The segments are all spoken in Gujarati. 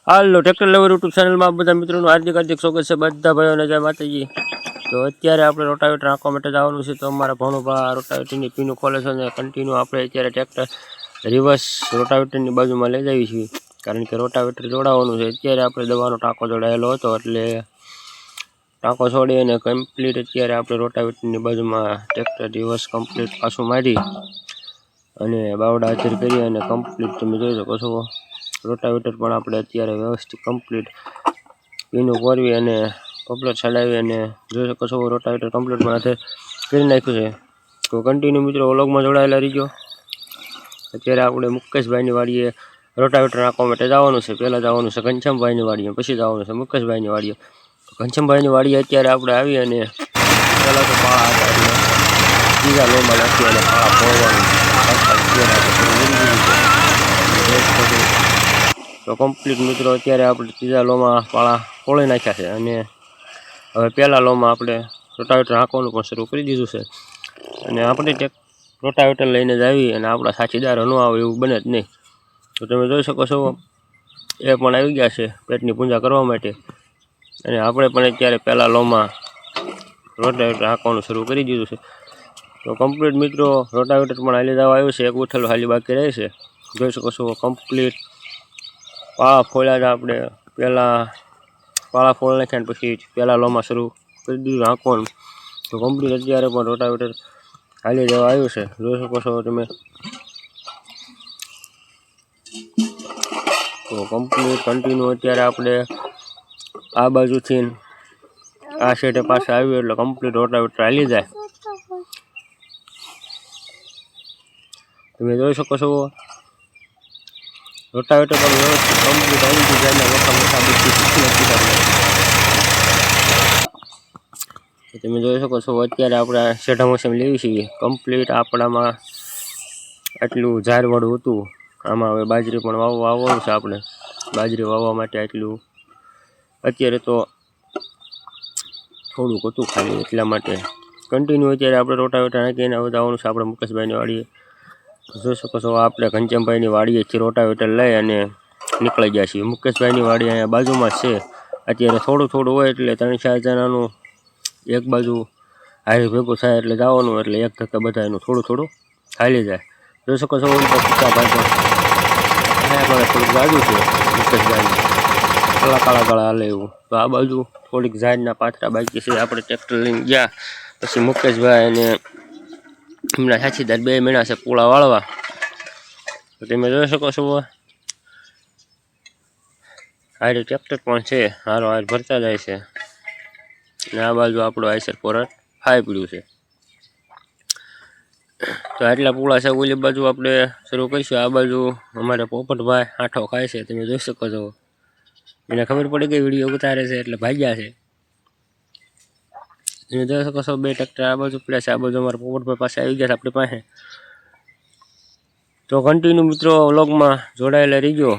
હાલો ટ્રેક્ટર લવર યુટ્યુબ ચેનલમાં બધા મિત્રોનું હાર્દિક સ્વાગત છે। બધા ભાઈઓને જય માતાજી। તો અત્યારે આપણે રોટાવેટર નાખવા માટે જવાનું છે। તો અમારા ભણુભા રોટાવેટરની પીનું ખોલે છે અને કન્ટિન્યુ આપણે અત્યારે ટ્રેક્ટર રિવર્સ રોટાવેટરની બાજુમાં લઈ જઈએ છીએ, કારણ કે રોટાવેટર જોડાવાનું છે। અત્યારે આપણે દવાનો ટાંકો જોડાયેલો હતો એટલે ટાંકો છોડી અને કમ્પ્લીટ અત્યારે આપણે રોટાવેટરની બાજુમાં ટ્રેક્ટર રિવર્સ કમ્પ્લીટ પાછું મારી અને બાવડા હાજર કરી અને કમ્પ્લીટ તમે જોઈ શકો છો રોટાવેટર પણ આપણે અત્યારે વ્યવસ્થિત કમ્પ્લીટ પીનું કોરવી અને પપલર ચડાવી અને જોઈ શકો છો રોટાવેટર કમ્પ્લીટ પણ હાથે કરી નાખ્યું છે। તો કન્ટિન્યુ મિત્રો વ્લોગમાં જોડાયેલા રહીજો। અત્યારે આપણે મુકેશભાઈની વાડીએ રોટાવેટર નાખવા માટે જવાનું છે। પહેલાં જવાનું છે ઘનશ્યામભાઈની વાડીએ, પછી જવાનું છે મુકેશભાઈની વાડીએ। ઘનશ્યામભાઈની વાડીએ અત્યારે આપણે આવી અને પહેલાં તો પાળા હતા એટલે બીજા લોમાં નાખી અને પાળા ફોડવાનું તો કમ્પ્લીટ મિત્રો અત્યારે આપણે ત્રીજા લોમાં પાળા ફોડી નાખ્યા છે અને હવે પહેલાં લોમાં આપણે રોટાવેટર નાખવાનું પણ શરૂ કરી દીધું છે। અને આપણે રોટાવેટર લઈને જ આવી અને આપણા સાથીદાર ન આવે એવું બને જ નહીં। તો તમે જોઈ શકો છો એ પણ આવી ગયા છે પેટની પૂજા કરવા માટે, અને આપણે પણ અત્યારે પહેલાં લોમાં રોટાવેટર નાખવાનું શરૂ કરી દીધું છે। તો કમ્પ્લીટ મિત્રો રોટાવેટર પણ હાલી જવા આવ્યું છે, એક ઉઠેલું હાલી બાકી રહે છે। જોઈ શકો છો કમ્પ્લીટ પાળા ફોડ્યા છે આપણે, પહેલાં પાળા ફોડ નાખ્યા પછી પહેલાં લોમાં શરૂ કરી દીધું નાખવાનું। તો કમ્પ્લીટ અત્યારે પણ રોટાવેટર હાલી જવા આવ્યું છે, જોઈ શકો છો તમે। તો કમ્પ્લીટ કન્ટિન્યુ અત્યારે આપણે આ બાજુથી આ સાઈડે પાસે આવ્યું એટલે કમ્પ્લીટ રોટાવેટર હાલી જાય। તમે જોઈ શકો છો રોટાવેટર પણ વ્યવસ્થિત કમ્પ્લીટ આવી ગયું જાય ને મોટા બધી તમે જોઈ શકો છો અત્યારે આપણે શેઢા મોસમ લેવી છીએ કમ્પ્લીટ। આપણામાં આટલું ઝારવાળું હતું, આમાં હવે બાજરી પણ વાવવાનું છે આપણે। બાજરી વાવવા માટે આટલું અત્યારે તો થોડુંક હતું ખાલી, એટલા માટે કન્ટિન્યુ અત્યારે આપણે રોટાવેટર નાખીને હવે જવાનું છે આપણે મુકેશભાઈની વાડીએ। જોઈ શકો છો આપણે ઘનશ્યામભાઈની વાડીએથી રોટાવેટર લઈ અને નીકળી ગયા છીએ। મુકેશભાઈની વાડી અહીંયા બાજુમાં જ છે। અત્યારે થોડું થોડું હોય એટલે 3-4 જણાનું એક બાજુ હારી ભેગું થાય એટલે જવાનું, એટલે એક ધક્કા બધા એનું થોડું થોડું હાલી જાય। જોઈ શકો છો ભાઈ પણ થોડુંક જાજુ છે મુકેશભાઈનું, કાળા કાળા હાલે એવું। તો આ બાજુ થોડીક ઝાડના પાથરા બાકી છે, આપણે ટ્રેક્ટર લઈને ગયા પછી મુકેશભાઈ અને એમના સાથીદાર 2 મહિના છે પૂળા વાળવા। તો તમે જોઈ શકો છો હારે ટ્રેક્ટર પણ છે, હારો હાર ભરતા જાય છે અને આ બાજુ આપણું આઈસર પોરટ ફાઈ પડ્યું છે। તો આટલા પૂળા છે, ઓલી બાજુ આપણે શરૂ કરીશું। આ બાજુ અમારે પોપટભાઈ આંઠો ખાય છે, તમે જોઈ શકો છો। એને ખબર પડી ગઈ વિડીયો ઉતારે છે એટલે ભાગ્યા છે। તમે જોઈ શકો છો 2 ટ્રેક્ટર આ બાજુ પડ્યા છે, આ બાજુ અમારા પોપટભાઈ પાસે આવી ગયા છે આપણી પાસે। તો કન્ટિન્યુ મિત્રો વ્લોગમાં જોડાયેલા રહીજો,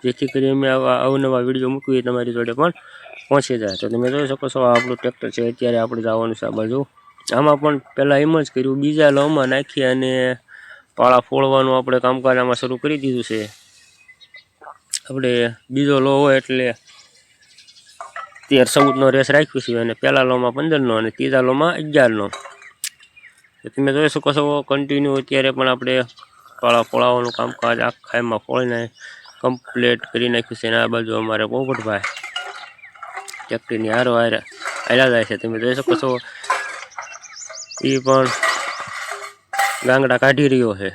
જેથી કરી અમે આવા અવનવા વિડીયો મૂકીએ તમારી જોડે પણ પહોંચી જાય। તો તમે જોઈ શકો છો આ આપણું ટ્રેક્ટર છે, અત્યારે આપણે જવાનું છે આ બાજુ। આમાં પણ પહેલાં એમ જ કર્યું, બીજા લોમાં નાખી અને પાળા ફોડવાનું આપણે કામકાજ આમાં શરૂ કરી દીધું છે। આપણે બીજો લો હોય એટલે 13-14નો રેસ રાખ્યું છે અને પહેલા લોમાં 15નો અને ત્રીજા લોમાં 11નો। તો તમે જોઈ શકો છો કન્ટિન્યુ અત્યારે પણ આપણે પાળા ફોડાવવાનું કામકાજ આખા એમાં ફોડીને કમ્પ્લીટ કરી નાખ્યું છે। અને આ બાજુ અમારે પોપટભાઈ ટ્રેક્ટરની હારો હાલ્યા જાય છે, તમે જોઈ શકો છો એ પણ ગાંગડા કાઢી રહ્યો છે।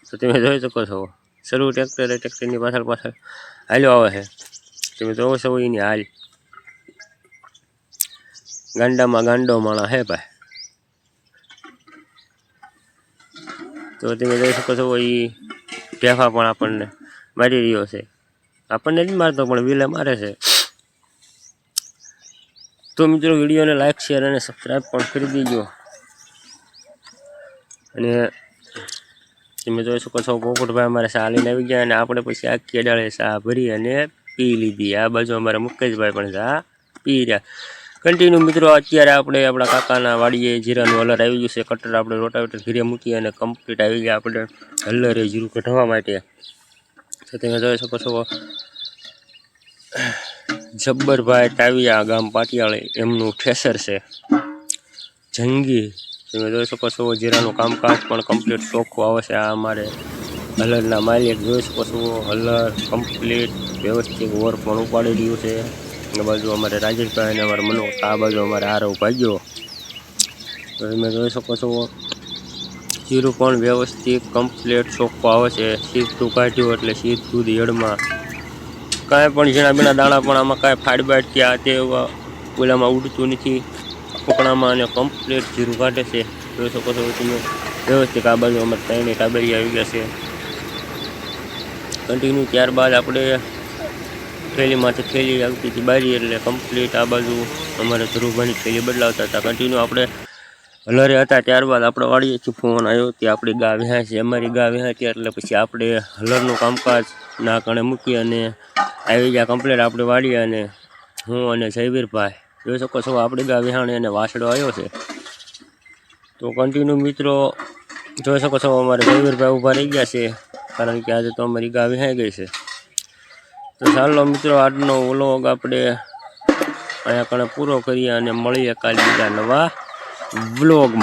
તો તમે જોઈ શકો છો શરૂ ટ્રેક્ટરની પાછળ હાલ્યો આવે છે, તમે જોવો છો એની હાલ ગાંડામાં ગાંડો માણા હે ભાઈ। તો તમે જોઈ શકો છો એ ઢેફા પણ આપણને મારી રહ્યો છે, આપણને જ મારતો પણ વિલે મારે છે। તો મિત્રો વિડીયોને લાઈક શેર અને સબસ્ક્રાઈબ પણ કરી દીજો। અને તમે જોઈ શકો છો પોપટભાઈ અમારે ચા લઈને આવી ગયા અને આપણે પછી આખી અડાળે ચા ભરી અને પી લીધી। આ બાજુ અમારા મુકેશભાઈ પણ ચા પી રહ્યા। કન્ટિન્યુ મિત્રો અત્યારે આપણે આપણા કાકાના વાડીએ જીરાનું હલર આવી ગયું છે, કટર આપણે રોટાવેટર ઘીરે મૂકી અને કમ્પ્લીટ આવી ગયા આપણે હલરે જીરું કઢવા માટે। તો તમે જોઈ શકો છો જબ્બરભાઈ ટાવિયા ગામ પાટિયાળી એમનું ઠેસર છે જંગી. તમે જોઈ શકો છો જીરાનું કામકાજ પણ કમ્પ્લીટ ચોખ્ખું આવે છે. આ અમારે હલરના માલિક જોઈ શકો છો, હલર કમ્પ્લીટ વ્યવસ્થિત વર પણ ઉપાડી રહ્યું છે. આ બાજુ અમારે રાજેશભાઈ અને અમારે મનો, આ બાજુ અમારે આરવ ભાગ્યો. તો તમે જોઈ શકો છો જીરું પણ વ્યવસ્થિત કમ્પ્લીટ ચોખ્ખું આવે છે. સીધું કાઢ્યું એટલે સીધું યળમાં કાંઈ પણ ઝીણા બીણા દાણા પણ આમાં કાંઈ ફાડબાટ કે આ તે ઓલામાં ઉડતું નથી કોકણામાં, અને કમ્પ્લીટ જીરું કાઢે છે. જોઈ શકો છો તમે વ્યવસ્થિત. આ બાજુ અમારે ત્રણેય ટાબરી આવી ગયા છે કન્ટિન્યુ. ત્યારબાદ આપણે થેલીમાંથી થેલી આવતી હતી બારી એટલે કમ્પ્લીટ આ બાજુ અમારે ધ્રુવભાઈની થેલી બદલાવતા હતા કન્ટિન્યુ. આપણે હલરે હતા ત્યારબાદ આપણે વાડીએથી ફોન આવ્યો કે આપણી ગા વિહાય અમારી ગા વિહાતી, એટલે પછી આપણે હલરનું કામકાજ ના કણે મૂકી અને આવી ગયા કમ્પ્લીટ આપણે વાડીએ. અને હું અને જયવીરભાઈ જોઈ શકો છો આપણી ગા વિહાણે અને વાસડો આવ્યો છે. તો કન્ટિન્યુ મિત્રો જોઈ શકો છો અમારે જયવીરભાઈ ઊભા રહી ગયા છે કારણ કે આજે તો અમારી ગા વિહાઈ ગઈ છે. તો ચાલો મિત્રો આજનો વ્લોગ આપણે અહીંયા કણે પૂરો કરીએ અને મળીએ કાલે બીજા નવા વ્લોગમાં.